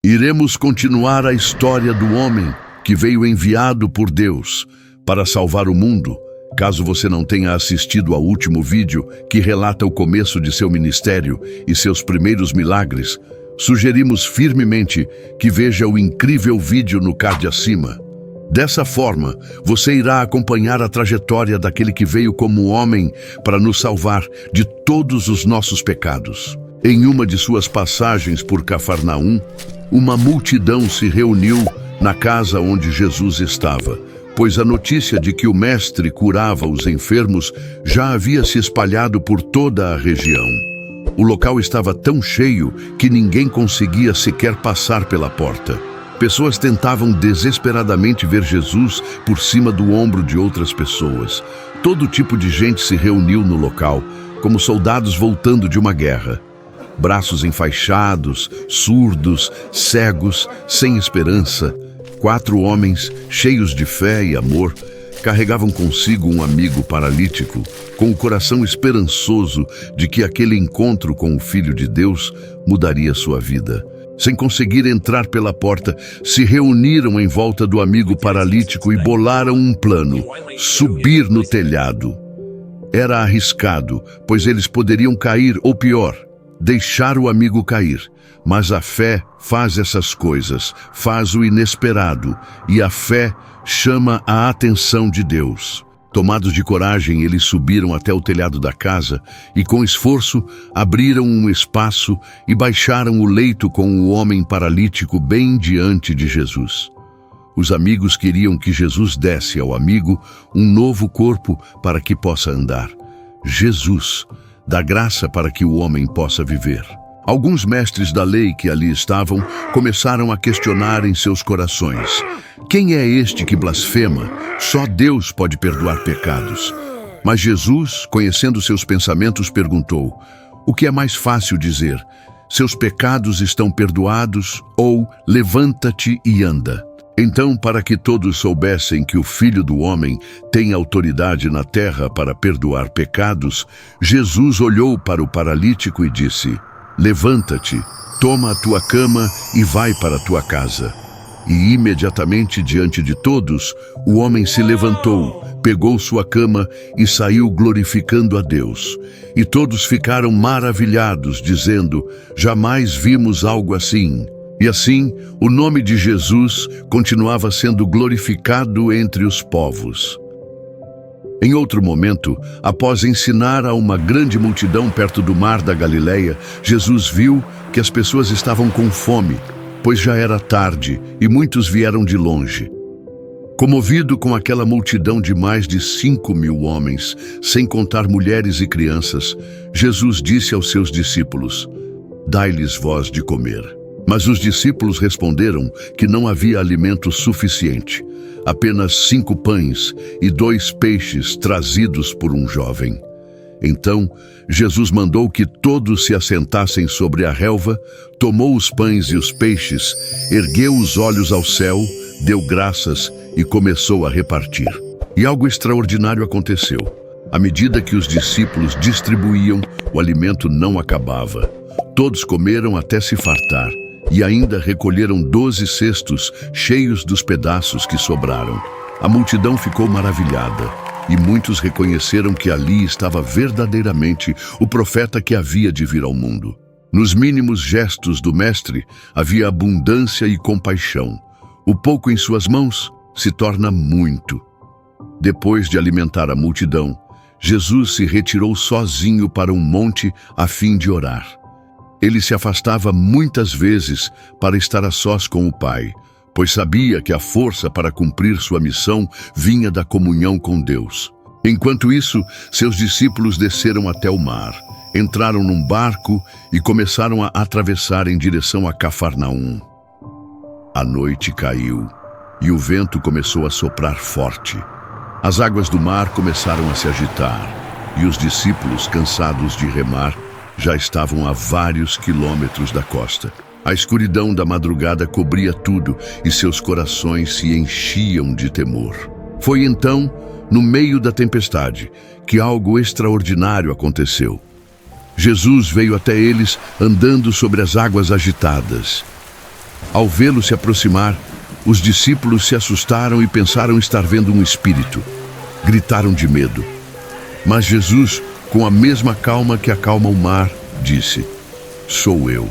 Iremos continuar a história do homem que veio enviado por Deus para salvar o mundo. Caso você não tenha assistido ao último vídeo que relata o começo de seu ministério e seus primeiros milagres, sugerimos firmemente que veja o incrível vídeo no card acima. Dessa forma, você irá acompanhar a trajetória daquele que veio como homem para nos salvar de todos os nossos pecados. Em uma de suas passagens por Cafarnaum, uma multidão se reuniu na casa onde Jesus estava, pois a notícia de que o mestre curava os enfermos já havia se espalhado por toda a região. O local estava tão cheio que ninguém conseguia sequer passar pela porta. Pessoas tentavam desesperadamente ver Jesus por cima do ombro de outras pessoas. Todo tipo de gente se reuniu no local, como soldados voltando de uma guerra. Braços enfaixados, surdos, cegos, sem esperança. 4 homens, cheios de fé e amor, carregavam consigo um amigo paralítico, com o coração esperançoso de que aquele encontro com o Filho de Deus mudaria sua vida. Sem conseguir entrar pela porta, se reuniram em volta do amigo paralítico e bolaram um plano: subir no telhado. Era arriscado, pois eles poderiam cair, ou pior, deixar o amigo cair. Mas a fé faz essas coisas, faz o inesperado, e a fé chama a atenção de Deus. Tomados de coragem, eles subiram até o telhado da casa e, com esforço, abriram um espaço e baixaram o leito com o homem paralítico bem diante de Jesus. Os amigos queriam que Jesus desse ao amigo um novo corpo para que possa andar. Jesus dá graça para que o homem possa viver. Alguns mestres da lei que ali estavam começaram a questionar em seus corações: quem é este que blasfema? Só Deus pode perdoar pecados. Mas Jesus, conhecendo seus pensamentos, perguntou: o que é mais fácil dizer? Seus pecados estão perdoados, ou levanta-te e anda? Então, para que todos soubessem que o Filho do Homem tem autoridade na terra para perdoar pecados, Jesus olhou para o paralítico e disse: levanta-te, toma a tua cama e vai para a tua casa. E imediatamente diante de todos, o homem se levantou, pegou sua cama e saiu glorificando a Deus. E todos ficaram maravilhados, dizendo: jamais vimos algo assim. E assim, o nome de Jesus continuava sendo glorificado entre os povos. Em outro momento, após ensinar a uma grande multidão perto do mar da Galileia, Jesus viu que as pessoas estavam com fome, pois já era tarde e muitos vieram de longe. Comovido com aquela multidão de mais de 5.000 homens, sem contar mulheres e crianças, Jesus disse aos seus discípulos: dai-lhes vós de comer. Mas os discípulos responderam que não havia alimento suficiente. Apenas 5 pães e 2 peixes trazidos por um jovem. Então, Jesus mandou que todos se assentassem sobre a relva, tomou os pães e os peixes, ergueu os olhos ao céu, deu graças e começou a repartir. E algo extraordinário aconteceu. À medida que os discípulos distribuíam, o alimento não acabava. Todos comeram até se fartar. E ainda recolheram 12 cestos cheios dos pedaços que sobraram. A multidão ficou maravilhada, e muitos reconheceram que ali estava verdadeiramente o profeta que havia de vir ao mundo. Nos mínimos gestos do mestre havia abundância e compaixão. O pouco em suas mãos se torna muito. Depois de alimentar a multidão, Jesus se retirou sozinho para um monte a fim de orar. Ele se afastava muitas vezes para estar a sós com o Pai, pois sabia que a força para cumprir sua missão vinha da comunhão com Deus. Enquanto isso, seus discípulos desceram até o mar, entraram num barco e começaram a atravessar em direção a Cafarnaum. A noite caiu e o vento começou a soprar forte. As águas do mar começaram a se agitar e os discípulos, cansados de remar, já estavam a vários quilômetros da costa. A escuridão da madrugada cobria tudo e seus corações se enchiam de temor. Foi então, no meio da tempestade, que algo extraordinário aconteceu. Jesus veio até eles andando sobre as águas agitadas. Ao vê-lo se aproximar, os discípulos se assustaram e pensaram estar vendo um espírito. Gritaram de medo. Mas Jesus, com a mesma calma que acalma o mar, disse: "Sou eu.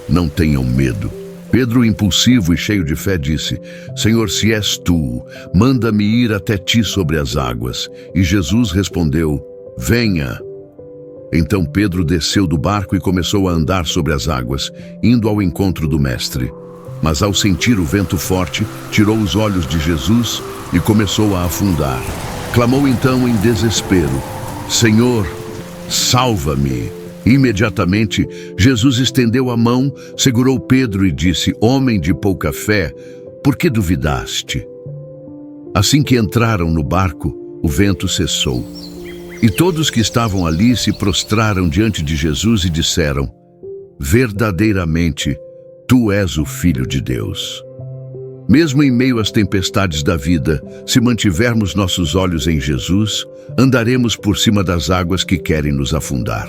Não tenham medo." Pedro, impulsivo e cheio de fé, disse: "Senhor, se és tu, manda-me ir até ti sobre as águas." E Jesus respondeu: "Venha." Então Pedro desceu do barco e começou a andar sobre as águas, indo ao encontro do mestre. Mas ao sentir o vento forte, tirou os olhos de Jesus e começou a afundar. Clamou então em desespero: "Senhor, salva-me." Imediatamente, Jesus estendeu a mão, segurou Pedro e disse: "Homem de pouca fé, por que duvidaste?" Assim que entraram no barco, o vento cessou. E todos que estavam ali se prostraram diante de Jesus e disseram: "Verdadeiramente, tu és o Filho de Deus." Mesmo em meio às tempestades da vida, se mantivermos nossos olhos em Jesus, andaremos por cima das águas que querem nos afundar.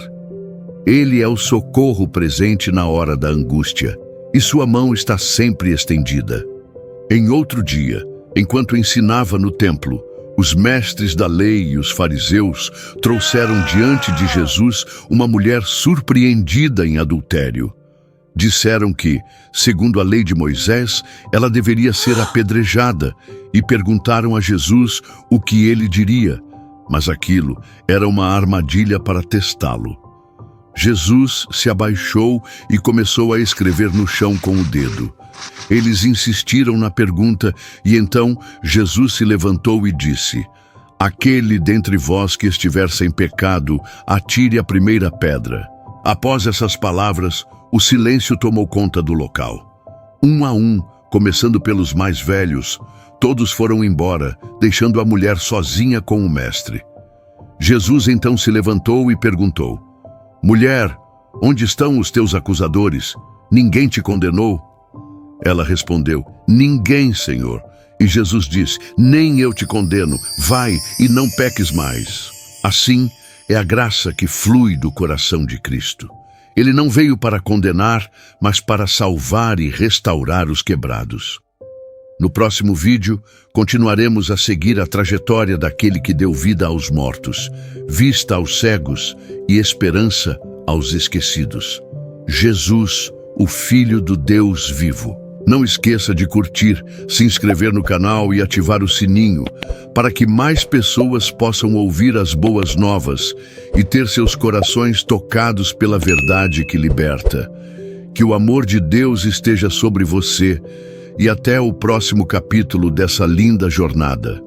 Ele é o socorro presente na hora da angústia, e sua mão está sempre estendida. Em outro dia, enquanto ensinava no templo, os mestres da lei e os fariseus trouxeram diante de Jesus uma mulher surpreendida em adultério. Disseram que, segundo a lei de Moisés, ela deveria ser apedrejada e perguntaram a Jesus o que ele diria, mas aquilo era uma armadilha para testá-lo. Jesus se abaixou e começou a escrever no chão com o dedo. Eles insistiram na pergunta e então Jesus se levantou e disse: "Aquele dentre vós que estiver sem pecado, atire a primeira pedra." Após essas palavras, o silêncio tomou conta do local. Um a um, começando pelos mais velhos, todos foram embora, deixando a mulher sozinha com o mestre. Jesus então se levantou e perguntou: "Mulher, onde estão os teus acusadores? Ninguém te condenou?" Ela respondeu: "Ninguém, Senhor." E Jesus disse: "Nem eu te condeno. Vai e não peques mais." Assim é a graça que flui do coração de Cristo. Ele não veio para condenar, mas para salvar e restaurar os quebrados. No próximo vídeo, continuaremos a seguir a trajetória daquele que deu vida aos mortos, vista aos cegos e esperança aos esquecidos. Jesus, o Filho do Deus vivo. Não esqueça de curtir, se inscrever no canal e ativar o sininho, para que mais pessoas possam ouvir as boas novas e ter seus corações tocados pela verdade que liberta. Que o amor de Deus esteja sobre você e até o próximo capítulo dessa linda jornada.